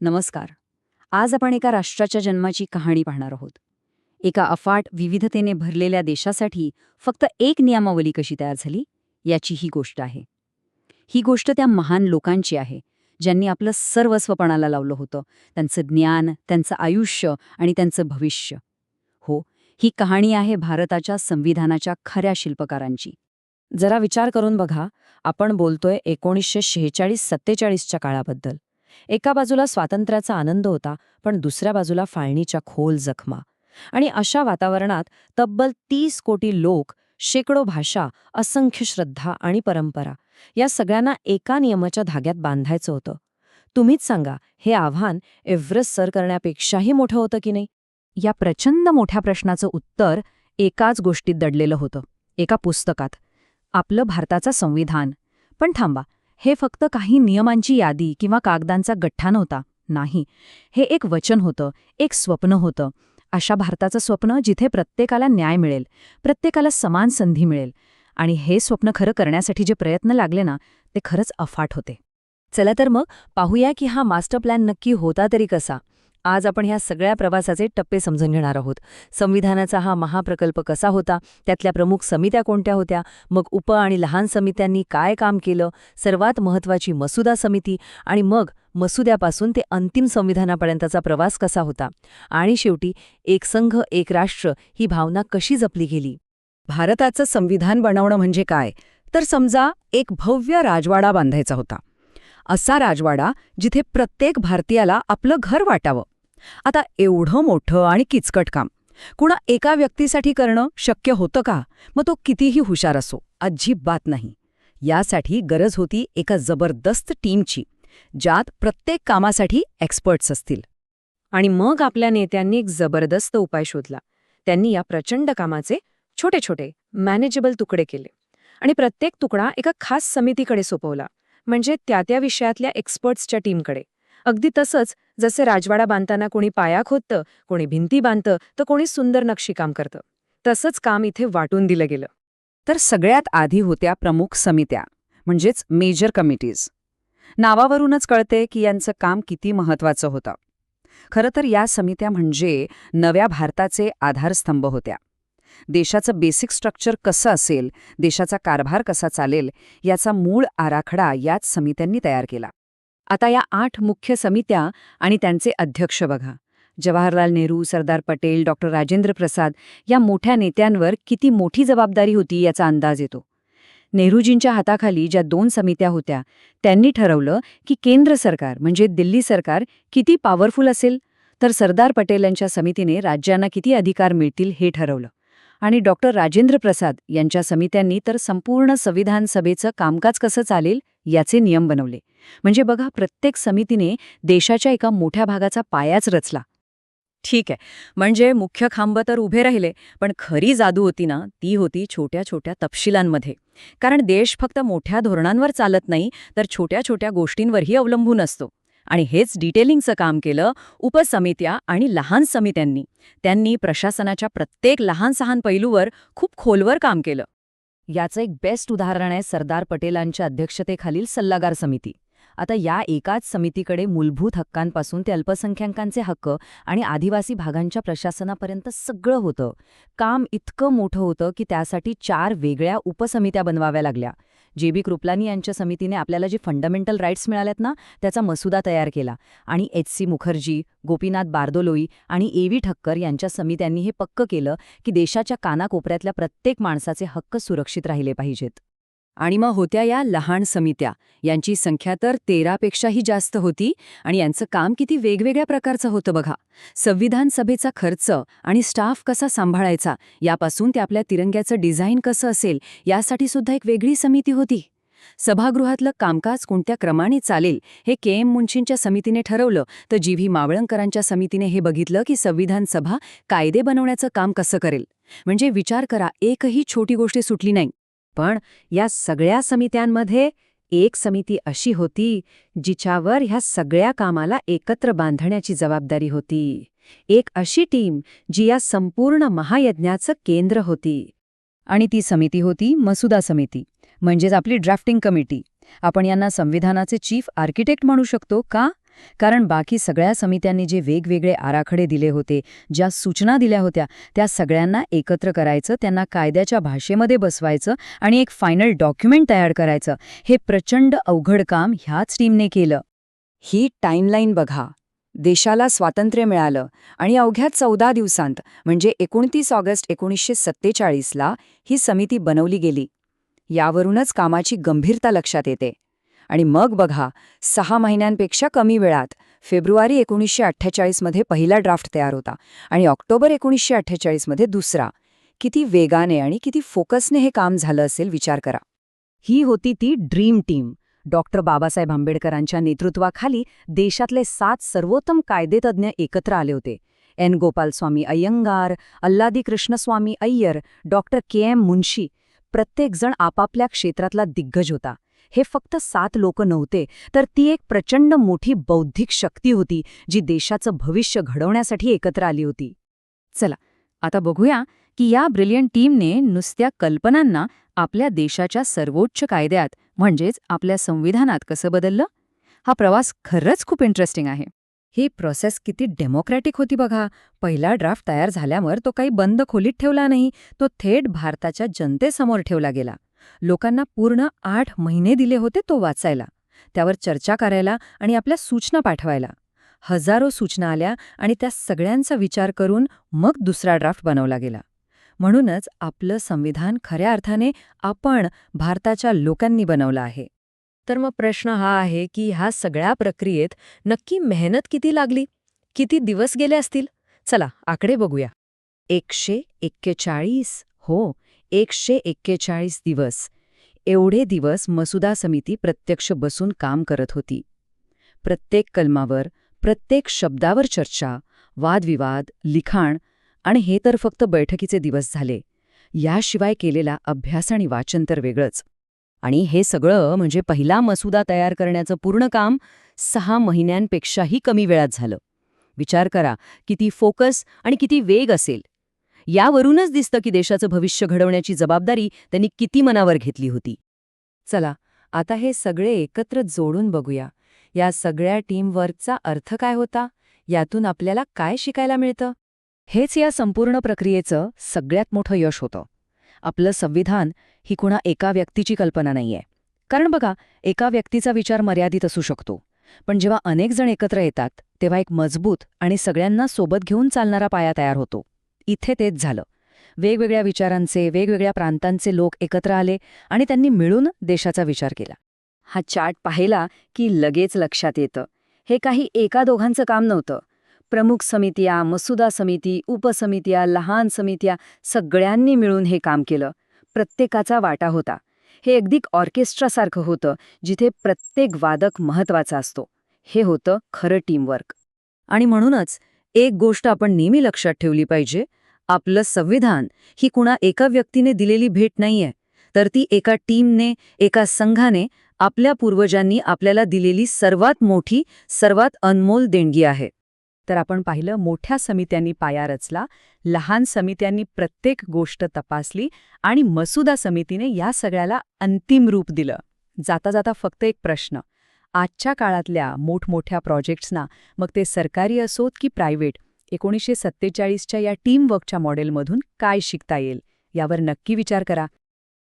नमस्कार. आज आपण एका राष्ट्राच्या जन्माची कहाणी पाहणार आहोत. एका अफाट विविधतेने भरलेल्या देशासाठी फक्त एक नियमावली कशी तयार झाली याची ही गोष्ट आहे. ही गोष्ट त्या महान लोकांची आहे ज्यांनी आपलं सर्वस्व पणाला लावलं होतं, त्यांचं ज्ञान, त्यांचं आयुष्य आणि त्यांचं भविष्य. हो, ही कहाणी आहे भारताच्या संविधानाच्या खऱ्या शिल्पकारांची. जरा विचार करून बघा, आपण बोलतोय 1946-47च्या काळाबद्दल. एका बाजूला स्वातंत्र्याचा आनंद होता, पण दुसऱ्या बाजूला फाळणीच्या खोल जखमा. आणि अशा वातावरणात तब्बल 30 कोटी लोक, शेकडो भाषा, असंख्य श्रद्धा आणि परंपरा या सगळ्यांना एका नियमाच्या धाग्यात बांधायचं होतं. तुम्हीच सांगा, हे आव्हान एव्हरेस्ट सर करण्यापेक्षाही मोठं होतं की नाही? या प्रचंड मोठ्या प्रश्नाचं उत्तर एकाच गोष्टीत दडलेलं होतं, एका पुस्तकात. आपलं भारताचं संविधान. पण थांबा, हे फक्त काही नियमांची यादी किंवा कागदांचा गठ्ठा नव्हता. नाही, हे एक वचन होतं, एक स्वप्न होतं. अशा भारताचं स्वप्न जिथे प्रत्येकाला न्याय मिळेल, प्रत्येकाला समान संधी मिळेल. आणि हे स्वप्न खरं करण्यासाठी जे प्रयत्न लागले ना, ते खरंच अफाट होते. चला तर मग पाहूया की हा मास्टर प्लॅन नक्की होता तरी कसा. आज आपण ह्या सगळ्या प्रवासाचे टप्पे समजून घेणार आहोत. संविधानाचा हा महाप्रकल्प कसा होता, त्यातल्या प्रमुख समित्या कोणत्या होत्या, मग उप आणि लहान समित्यांनी काय काम केलं, सर्वात महत्त्वाची मसुदा समिती, आणि मग मसुद्यापासून ते अंतिम संविधानापर्यंतचा प्रवास कसा होता, आणि शेवटी एक संघ एक राष्ट्र ही भावना कशी जपली गेली. भारताचं संविधान बनवणं म्हणजे काय, तर समजा एक भव्य राजवाडा बांधायचा होता. असा राजवाडा जिथे प्रत्येक भारतीयाला आपलं घर वाटावं. आता एवढं मोठं आणि किचकट काम कुणा एका व्यक्तीसाठी करणं शक्य होतं का? मग तो कितीही हुशार असो, अजिबात नाही. यासाठी गरज होती एका जबरदस्त टीमची, ज्यात प्रत्येक कामासाठी एक्सपर्ट्स असतील. आणि मग आपल्या नेत्यांनी एक जबरदस्त उपाय शोधला. त्यांनी या प्रचंड कामाचे छोटे छोटे मॅनेजेबल तुकडे केले आणि प्रत्येक तुकडा एका खास समितीकडे सोपवला, म्हणजे त्या विषयातल्या एक्सपर्ट्सच्या टीमकडे. अगदी तसंच जसे राजवाडा बांधताना कोणी पाया खोदतं, कोणी भिंती बांधतं, तर कोणी सुंदर नक्षीकाम करतं, तसंच काम इथे वाटून दिलं गेलं. तर सगळ्यात आधी होत्या प्रमुख समित्या, म्हणजेच मेजर कमिटीज. नावावरूनच कळते की यांचं काम किती महत्त्वाचं होतं. खरं तर या समित्या म्हणजे नव्या भारताचे आधारस्तंभ होत्या. देशाचं बेसिक स्ट्रक्चर कसं असेल, देशाचा कारभार कसा चालेल, याचा मूळ आराखडा याच समित्यांनी तयार केला. आता या 8 मुख्य समित्या आणि त्यांचे अध्यक्ष बघा. जवाहरलाल नेहरू, सरदार पटेल, डॉ. राजेंद्र प्रसाद या मोठ्या नेत्यांवर किती मोठी जबाबदारी होती याचा अंदाज येतो. नेहरूजींच्या हाताखाली ज्या 2 समित्या होत्या, त्यांनी ठरवलं की केंद्र सरकार म्हणजे दिल्ली सरकार किती पॉवरफुल असेल, तर सरदार पटेल यांच्या समितीने राज्यांना किती अधिकार मिळतील हे ठरवलं. आणि डॉ. राजेंद्र प्रसाद यांच्या समित्यांनी तर संपूर्ण संविधान सभेचं कामकाज कसं चालेल याचे नियम बनवले. म्हणजे बघा, प्रत्येक समितीने देशाच्या एका मोठ्या भागाचा पायाच रचला. ठीक आहे, म्हणजे मुख्य खांब तर उभे राहिले, पण खरी जादू होती ना, ती होती छोट्या छोट्या तपशिलांमध्ये. कारण देश फक्त मोठ्या धोरणांवर चालत नाही, तर छोट्या छोट्या गोष्टींवरही अवलंबून असतो. आणि हेच डिटेलिंगचं काम केलं उपसमित्या आणि लहान समित्यांनी. त्यांनी प्रशासनाच्या प्रत्येक लहान सहान पैलूवर खूप खोलवर काम केलं. याचं एक बेस्ट उदाहरण आहे सरदार पटेलांच्या अध्यक्षतेखालील सल्लागार समिती. आता या एकाच समितीकडे मूलभूत हक्कांपासून ते अल्पसंख्याकांचे हक्क आणि आदिवासी भागांच्या प्रशासनापर्यंत सगळं होतं. काम इतकं मोठं होतं की त्यासाठी 4 वेगळ्या उपसमित्या बनवाव्या लागल्या. जे.बी. कृपलानी यांच्या समितीने आपल्याला जे फंडामेंटल राईट्स मिळालेत ना, त्याचा मसुदा तयार केला. आणि एच.सी. मुखर्जी, गोपीनाथ बारदोलोई आणि ए.व्ही. ठक्कर यांच्या समित्यांनी हे पक्क केलं की देशाच्या कानाकोपऱ्यातल्या प्रत्येक माणसाचे हक्क सुरक्षित राहिले पाहिजेत. आणि मग होत्या या लहान समित्या. यांची संख्या तर 13 पेक्षाही जास्त होती. आणि यांचं काम किती वेगवेगळ्या प्रकारचं होतं बघा. संविधान सभेचा खर्च आणि स्टाफ कसा सांभाळायचा यापासून ते आपल्या तिरंग्याचं डिझाईन कसं असेल यासाठी सुद्धा एक वेगळी समिती होती. सभागृहातलं कामकाज कोणत्या क्रमाने चालेल हे के.एम. मुन्शींच्या समितीने ठरवलं, तर जी.व्ही. मावळंकरांच्या समितीने हे बघितलं की संविधान सभा कायदे बनवण्याचं काम कसं करेल. म्हणजे विचार करा, एकही छोटी गोष्ट सुटली नाही. पण या सगळ्या समित्यांमध्ये एक समिती अशी होती जिच्यावर ह्या सगळ्या कामाला एकत्र बांधण्याची जबाबदारी होती. एक अशी टीम जी या संपूर्ण महायज्ञाचं केंद्र होती. आणि ती समिती होती मसुदा समिती, म्हणजेच आपली ड्राफ्टिंग कमिटी. आपण यांना संविधानाचे चीफ आर्किटेक्ट म्हणू शकतो का? कारण बाकी सगळ्या समित्यांनी जे वेगवेगळे आराखडे दिले होते, ज्या सूचना दिल्या होत्या, त्या सगळ्यांना एकत्र करायचं, त्यांना कायद्याच्या भाषेमध्ये बसवायचं आणि एक फायनल डॉक्युमेंट तयार करायचं, हे प्रचंड अवघड काम ह्याच टीमने केलं. ही टाईमलाईन बघा. देशाला स्वातंत्र्य मिळालं आणि अवघ्या 14 दिवसांत म्हणजे 29 ऑगस्ट 1947ला ही समिती बनवली गेली. यावरूनच कामाची गंभीरता लक्षात येते. आणि मग बघा, 6 महिन्यांपेक्षा कमी वेळात फेब्रुवारी 1948मध्ये पहिला ड्राफ्ट तयार होता आणि ऑक्टोबर 1948मध्ये दुसरा. किती वेगाने आणि किती फोकसने हे काम झालं असेल विचार करा. ही होती ती ड्रीम टीम. डॉक्टर बाबासाहेब आंबेडकरांच्या नेतृत्वाखाली देशातले 7 सर्वोत्तम कायदेतज्ञ एकत्र आले होते. N Gopalaswami Ayyangar, Alladi Krishnaswami Iyer, doctor K M. Munshi. प्रत्येकजण आपापल्या क्षेत्रातला दिग्गज होता. हे फक्त 7 लोक नव्हते, तर ती एक प्रचंड मोठी बौद्धिक शक्ती होती, जी देशाचं भविष्य घडवण्यासाठी एकत्र आली होती. चला, आता बघूया की या ब्रिलियंट टीमने नुसत्या कल्पनांना आपल्या देशाच्या सर्वोच्च कायद्यात म्हणजेच आपल्या संविधानात कसं बदललं. हा प्रवास खरंच खूप इंटरेस्टिंग आहे. ही प्रोसेस किती डेमोक्रॅटिक होती बघा. पहिला ड्राफ्ट तयार झाल्यावर तो काही बंद खोलीत ठेवला नाही, तो थेट भारताच्या जनतेसमोर ठेवला गेला. लोकांना पूर्ण 8 महिने दिले होते तो वाचायला, त्यावर चर्चा करायला आणि आपल्या सूचना पाठवायला. हजारो सूचना आल्या आणि त्या सगळ्यांचा विचार करून मग दुसरा ड्राफ्ट बनवला गेला. म्हणूनच आपलं संविधान खऱ्या अर्थाने आपण भारताच्या लोकांनी बनवलं आहे. तर मग प्रश्न हा आहे की ह्या सगळ्या प्रक्रियेत नक्की मेहनत किती लागली? किती दिवस गेले असतील? चला आकडे बघूया. 141. हो, 141 दिवस. एवढे दिवस मसुदा समिती प्रत्यक्ष बसून काम करत होती. प्रत्येक कलमावर, प्रत्येक शब्दावर चर्चा, वादविवाद, लिखाण, आणि हे तर फक्त बैठकीचे दिवस झाले. याशिवाय केलेला अभ्यास आणि वाचन तर वेगळंच. आणि हे सगळं म्हणजे पहिला मसुदा तयार करण्याचं पूर्ण काम 6 महिन्यांपेक्षाही कमी वेळात झालं. विचार करा, किती फोकस आणि किती वेग असेल. यावरूनच दिसतं की देशाचं भविष्य घडवण्याची जबाबदारी त्यांनी किती मनावर घेतली होती. चला आता हे सगळे एकत्र जोडून बघूया. या सगळ्या टीमवर्कचा अर्थ काय होता? यातून आपल्याला काय शिकायला मिळतं? हेच या संपूर्ण प्रक्रियेचं सगळ्यात मोठं यश होतं. आपलं संविधान ही कुणा एका व्यक्तीची कल्पना नाहीये. कारण बघा, एका व्यक्तीचा विचार मर्यादित असू शकतो, पण जेव्हा अनेक जण एकत्र येतात तेव्हा एक मजबूत आणि सगळ्यांना सोबत घेऊन चालणारा पाया तयार होतो. इथे तेच झालं. वेगवेगळ्या विचारांचे, वेगवेगळ्या प्रांतांचे लोक एकत्र आले आणि त्यांनी मिळून देशाचा विचार केला. हा चार्ट पाहिला की लगेच लक्षात येतं, हे काही एका दोघांचं काम नव्हतं. प्रमुख समित्या, मसुदा समिती, उपसमित्या, लहान समित्या सगळ्यांनी मिळून हे काम केलं. प्रत्येकाचा वाटा होता. हे अगदी ऑर्केस्ट्रासारखं होतं, जिथे प्रत्येक वादक महत्वाचा असतो. हे होतं खरं टीमवर्क. आणि म्हणूनच एक गोष्ट आपण नेहमी लक्षात ठेवली पाहिजे, आपलं संविधान ही कुणा एका व्यक्तीने दिलेली भेट नाहीये, तर ती एका टीमने, एका संघाने, आपल्या पूर्वजांनी आपल्याला दिलेली सर्वात मोठी, सर्वात अनमोल देणगी आहे. तर आपण पाहिलं, मोठ्या समित्यांनी पाया रचला, लहान समित्यांनी प्रत्येक गोष्ट तपासली आणि मसुदा समितीने या सगळ्याला अंतिम रूप दिलं. जाता जाता फक्त एक प्रश्न, आजच्या काळातल्या मोठमोठ्या प्रोजेक्ट्सना, मग ते सरकारी असोत की प्रायव्हेट, 1947च्या या टीमवर्कच्या मॉडेलमधून काय शिकता येईल यावर नक्की विचार करा.